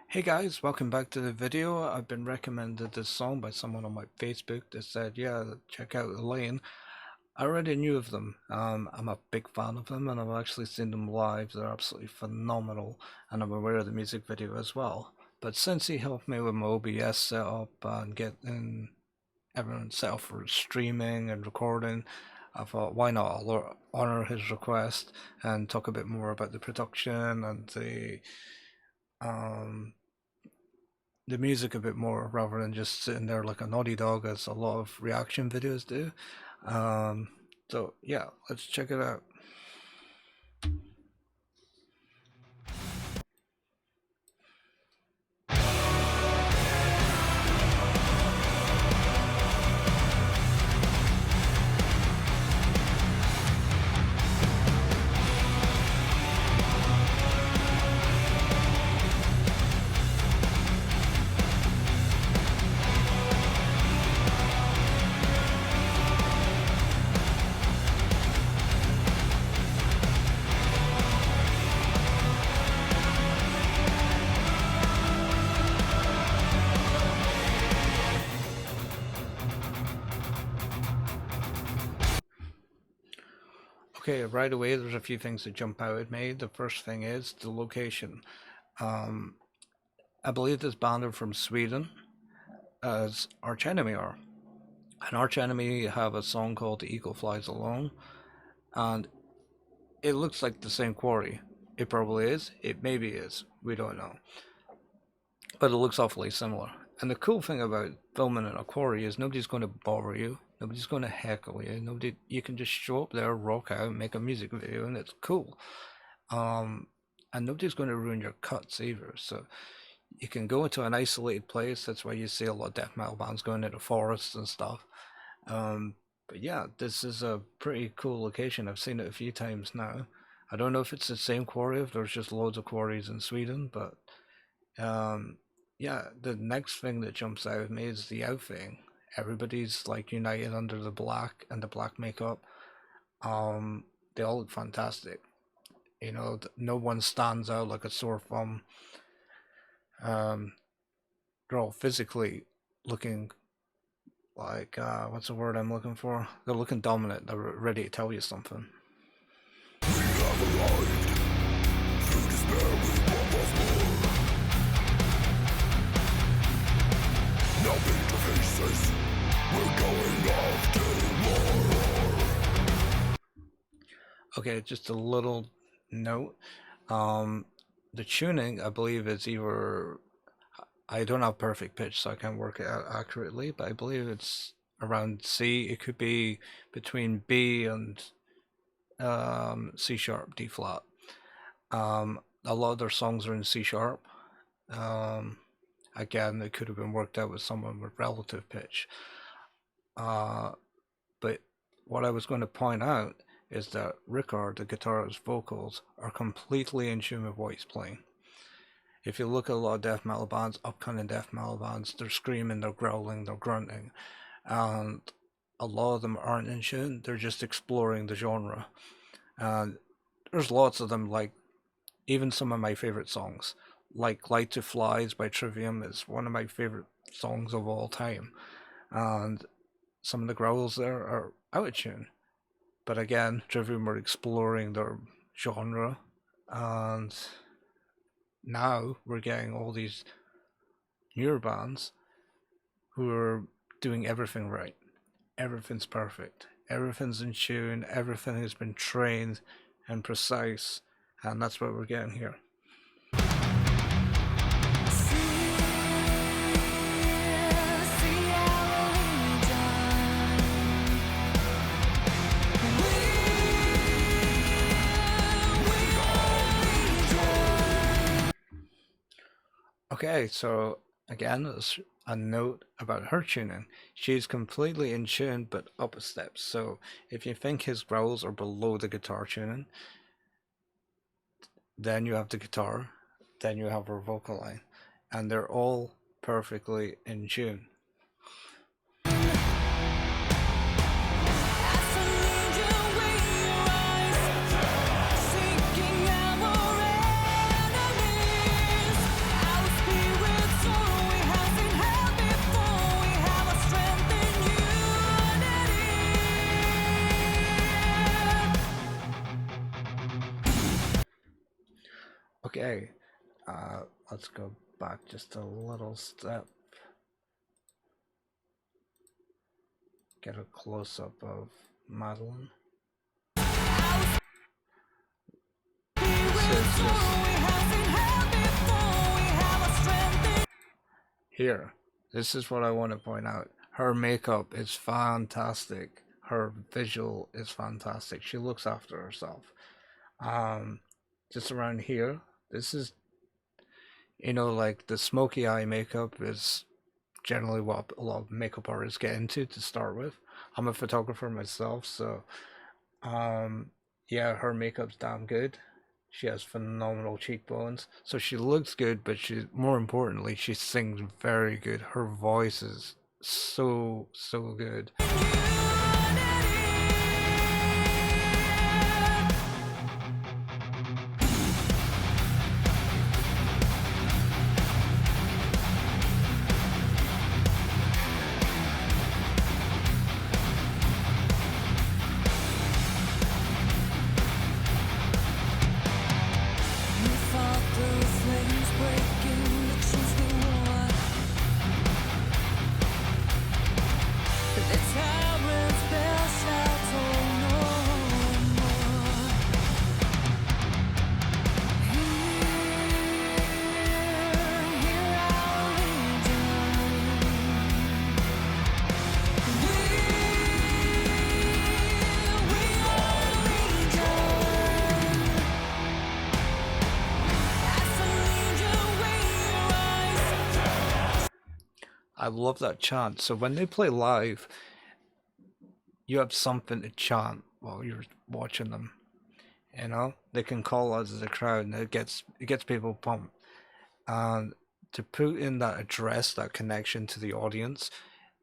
Hey guys, welcome back to the video. I've been recommended this song by someone on my Facebook that said, yeah, check out Eleine. I already knew of them. I'm a big fan of them and I've actually seen them live. They're absolutely phenomenal and I'm aware of the music video as well. But since he helped me with my OBS setup and getting everyone set up for streaming and recording, I thought, why not? I'll honor his request and talk a bit more about the production and um, the music a bit more rather than just sitting there like a naughty dog as a lot of reaction videos do. Um, so yeah, let's check it out. Okay, right away there's a few things that jump out at me. The first thing is the location. Um, I believe this band are from Sweden, as Arch Enemy are. And Arch Enemy have a song called The Eagle Flies Alone, and it looks like the same quarry. It probably is, it maybe is, we don't know. But it looks awfully similar. And the cool thing about filming in a quarry is nobody's going to bother you, nobody's going to heckle you, nobody. You can just show up there, rock out, make a music video, and it's cool. Um, and nobody's going to ruin your cuts either. So you can go into an isolated place. That's why you see a lot of death metal bands going into forests and stuff. But yeah, this is a pretty cool location. I've seen it a few times now. I don't know if it's the same quarry, if there's just loads of quarries in Sweden, but um, yeah, the next thing that jumps out at me is the outfitting. Everybody's like united under the black and the black makeup. They all look fantastic. You know, no one stands out like a sore thumb. Um, they're all physically looking like what's the word I'm looking for? They're looking dominant. They're ready to tell you something. We have arrived. Through despair we purpose more. Now beat the faces. We're going after war. Okay, just a little note. Um, the tuning, I believe, is either I don't have perfect pitch, so I can't work it out accurately, but I believe it's around C. It could be between B and C sharp, D flat. A lot of their songs are in C sharp. Um, Again, it could have been worked out with someone with relative pitch. Uh, but what I was going to point out is that Rickard, the guitarist's vocals, are completely in tune with what he's playing. If you look at a lot of death metal bands, upcoming death metal bands, they're screaming, they're growling, they're grunting, and a lot of them aren't in tune. They're just exploring the genre, and there's lots of them. Like even some of my favorite songs, like "Light to Flies" by Trivium, is one of my favorite songs of all time, and some of the growls there are out of tune. But again, Trivium were exploring their genre, and now we're getting all these newer bands who are doing everything right. Everything's perfect. Everything's in tune. Everything has been trained and precise, and that's what we're getting here. Okay, so again, a note about her tuning. She's completely in tune, but up a step. So if you think his growls are below the guitar tuning, then you have the guitar, then you have her vocal line, and they're all perfectly in tune. Let's go back just a little step. Get a close up of Madeline. This is just here. This is what I want to point out. Her makeup is fantastic. Her visual is fantastic. She looks after herself. Um, just around here, this is, like the smoky eye makeup is generally what a lot of makeup artists get into to start with. I'm a photographer myself, so yeah, her makeup's damn good. She has phenomenal cheekbones, so she looks good, but she, more importantly, she sings very good. Her voice is so good. I love that chant. So when they play live, you have something to chant while you're watching them. They can call us as a crowd, and it gets people pumped. And to put in that address, that connection to the audience,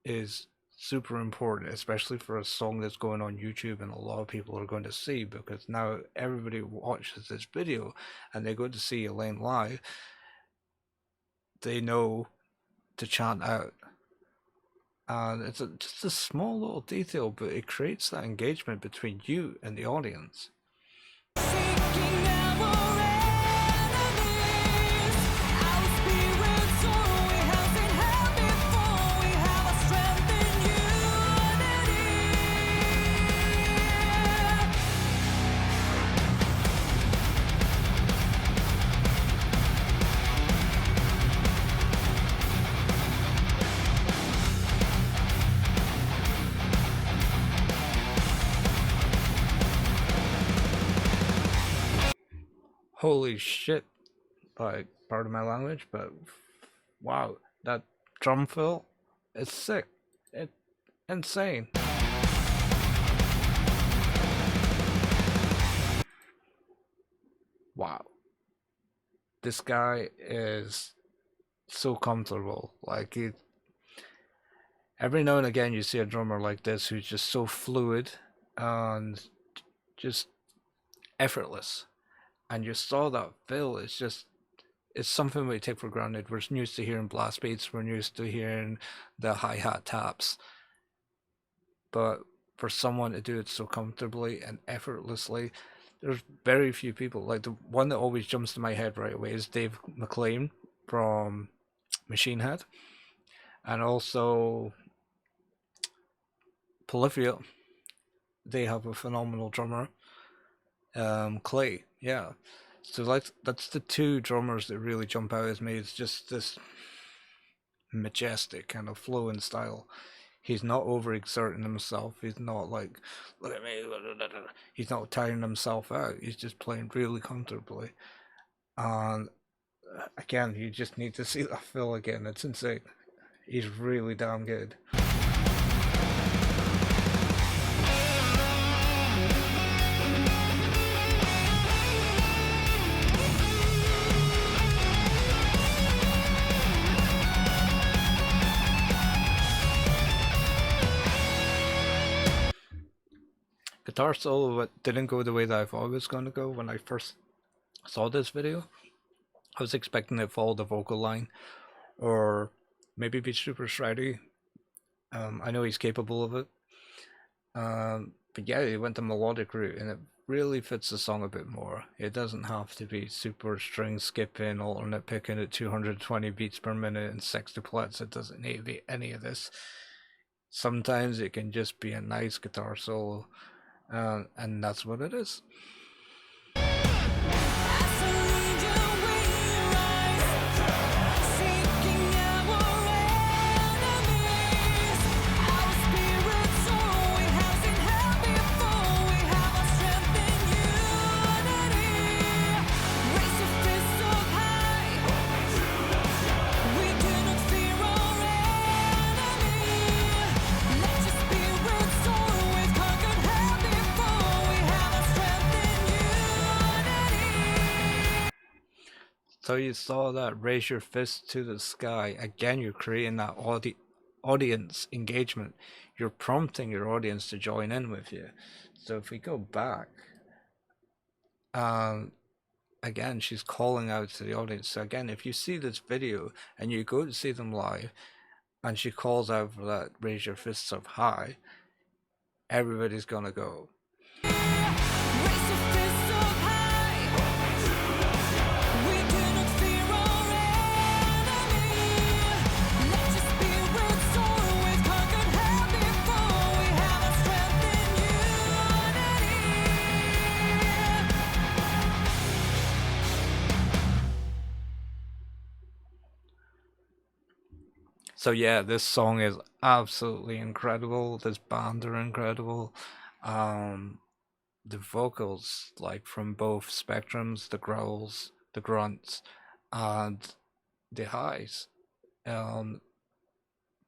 is super important, especially for a song that's going on YouTube and a lot of people are going to see, because now everybody watches this video and they go to see Eleine live, they know to chant out. And it's just a small little detail, but it creates that engagement between you and the audience. Holy shit, like, pardon my language, but wow, that drum fill is sick. It's insane. Wow. This guy is so comfortable. Like, every now and again you see a drummer like this who's just so fluid and just effortless. And you saw that fill. It's something we take for granted. We're used to hearing blast beats, we're used to hearing the hi-hat taps. But for someone to do it so comfortably and effortlessly, there's very few people. Like, the one that always jumps to my head right away is Dave McLean from Machine Head, and also Polyphia. They have a phenomenal drummer, Clay. Yeah, so like that's the two drummers that really jump out as me. It's just this majestic kind of flowing style. He's not overexerting himself. He's not like, look at me. He's not tiring himself out. He's just playing really comfortably. And again, you just need to see that fill again. It's insane. He's really damn good. Guitar solo didn't go the way that I thought it was going to go when I first saw this video. I was expecting it to follow the vocal line or maybe be super shreddy. I know he's capable of it. But yeah, he went the melodic route, and it really fits the song a bit more. It doesn't have to be super string skipping, alternate picking at 220 beats per minute and sextuplets. It doesn't need to be any of this. Sometimes it can just be a nice guitar solo, and that's what it is. So you saw that raise your fist to the sky. Again, you're creating that audience engagement. You're prompting your audience to join in with you. So if we go back, um, again, she's calling out to the audience. So again, if you see this video and you go to see them live, and she calls out for that raise your fists up high, everybody's gonna go. So yeah, this song is absolutely incredible. This band are incredible. Um, the vocals, like from both spectrums, the growls, the grunts, and the highs, um,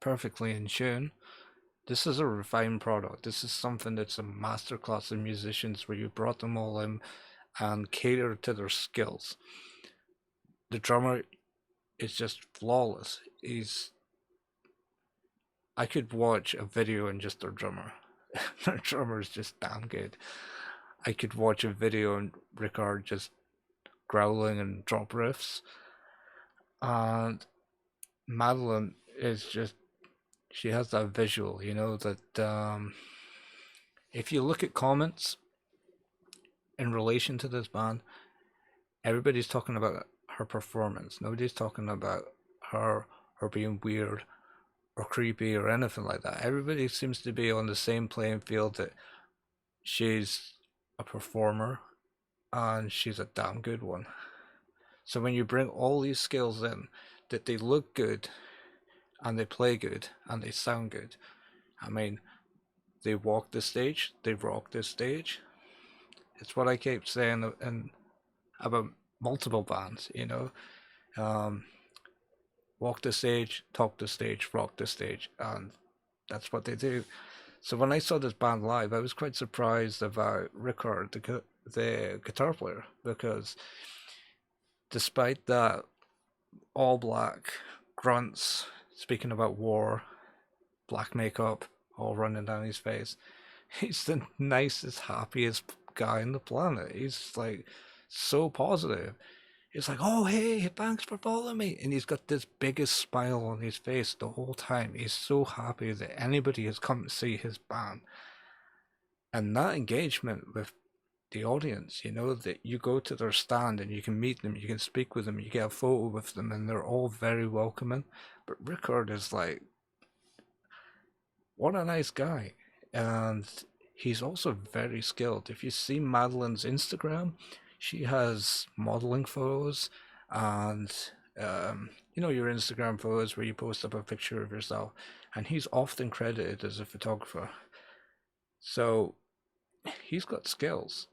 perfectly in tune. This is a refined product. This is something that's a masterclass of musicians where you brought them all in and catered to their skills. The drummer is just flawless. He's I could watch a video on just their drummer. Their drummer is just damn good. I could watch a video and record just growling and drop riffs. And Madeline is just she has that visual, that if you look at comments in relation to this band, everybody's talking about her performance. Nobody's talking about her being weird or creepy or anything like that. Everybody seems to be on the same playing field that she's a performer and she's a damn good one. So when you bring all these skills in, that they look good and they play good and they sound good, I mean, they walk the stage, they rock the stage. It's what I keep saying about multiple bands. Um, walk the stage, talk the stage, rock the stage, and that's what they do. So when I saw this band live, I was quite surprised about Rickard, the guitar player, because despite that all black grunts speaking about war, black makeup all running down his face, he's the nicest, happiest guy on the planet. He's like so positive. He's like, oh, hey, thanks for following me. And he's got this biggest smile on his face the whole time. He's so happy that anybody has come to see his band. And that engagement with the audience, that you go to their stand and you can meet them, you can speak with them, you get a photo with them, and they're all very welcoming. But Rickard is like, what a nice guy. And he's also very skilled. If you see Madeline's Instagram, she has modeling photos and your Instagram photos where you post up a picture of yourself, and he's often credited as a photographer. So he's got skills.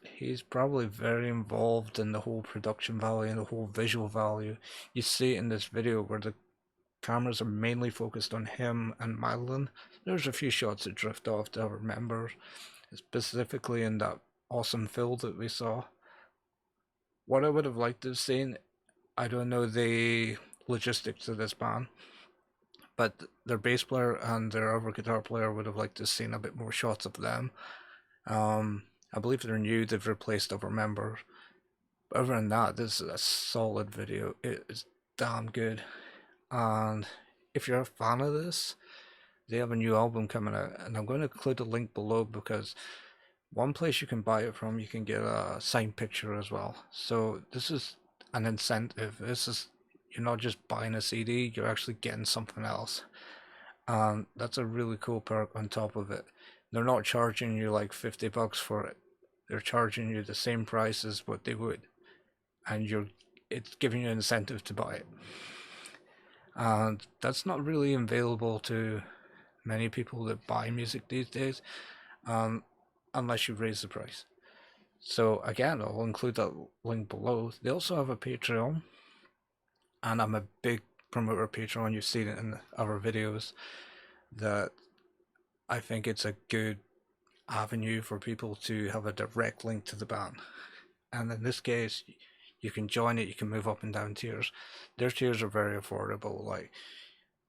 He's probably very involved in the whole production value and the whole visual value. You see it in this video where the cameras are mainly focused on him and Madeline. There's a few shots that drift off to other members, specifically in that awesome fill that we saw. What I would have liked to have seen, I don't know the logistics of this band, but their bass player and their other guitar player would have liked to have seen a bit more shots of them. I believe they're new, they've replaced other members. But other than that, this is a solid video. It is damn good. And if you're a fan of this, They have a new album coming out, and I'm going to include a link below because one place you can buy it from, you can get a signed picture as well. So this is an incentive. This is you're not just buying a CD, you're actually getting something else. And that's a really cool perk on top of it. They're not charging you like $50 for it. They're charging you the same price as what they would. And it's giving you an incentive to buy it. And that's not really available to many people that buy music these days, um, unless you raise the price. So again, I'll include that link below. They also have a Patreon, and I'm a big promoter of Patreon. You've seen it in our videos that I think it's a good avenue for people to have a direct link to the band. And in this case, you can join it. You can move up and down tiers. Their tiers are very affordable. Like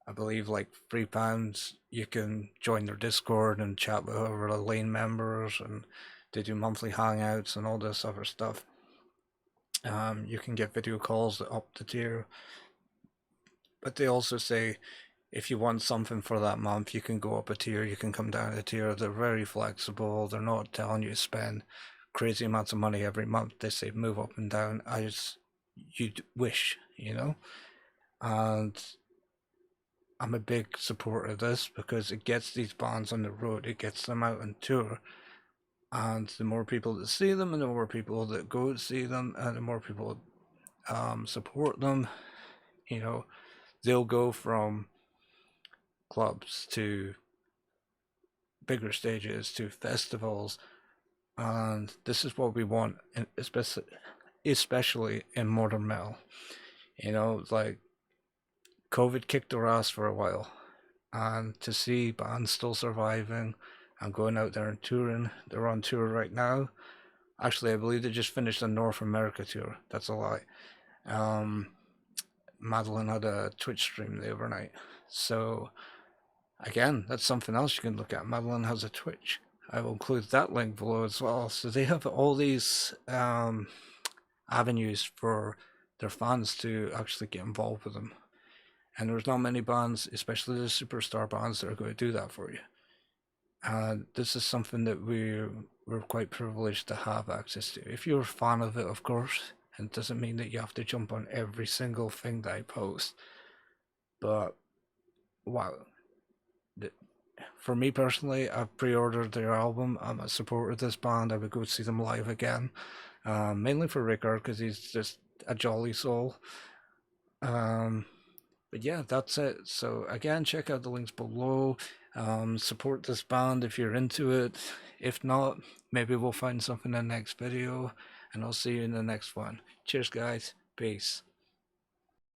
I believe like £3, you can join their Discord and chat with other Eleine members, and they do monthly hangouts and all this other stuff. You can get video calls that up the tier, but they also say if you want something for that month, you can go up a tier, you can come down a tier. They're very flexible. They're not telling you to spend crazy amounts of money every month. They say move up and down as you wish, you know? And I'm a big supporter of this because it gets these bands on the road, it gets them out on tour. And the more people that see them, and the more people that go to see them, and the more people support them, you know, they'll go from clubs to bigger stages to festivals, and this is what we want, especially in modern metal. You know, like COVID kicked their ass for a while, and to see bands still surviving and going out there and touring, they're on tour right now. Actually, I believe they just finished a North America tour. That's a lie. Um, Madeline had a Twitch stream the other night, so again, that's something else you can look at. Madeline has a Twitch. I will include that link below as well. So they have all these avenues for their fans to actually get involved with them. And there's not many bands, especially the superstar bands, that are going to do that for you. And this is something that we're quite privileged to have access to. If you're a fan of it, of course, it doesn't mean that you have to jump on every single thing that I post. But wow, for me personally, I've pre-ordered their album. I'm a supporter of this band. I would go see them live again, mainly for Rickard because he's just a jolly soul. Um, but yeah, that's it. So again, check out the links below. Support this band if you're into it. If not, maybe we'll find something in the next video, and I'll see you in the next one. Cheers, guys. Peace.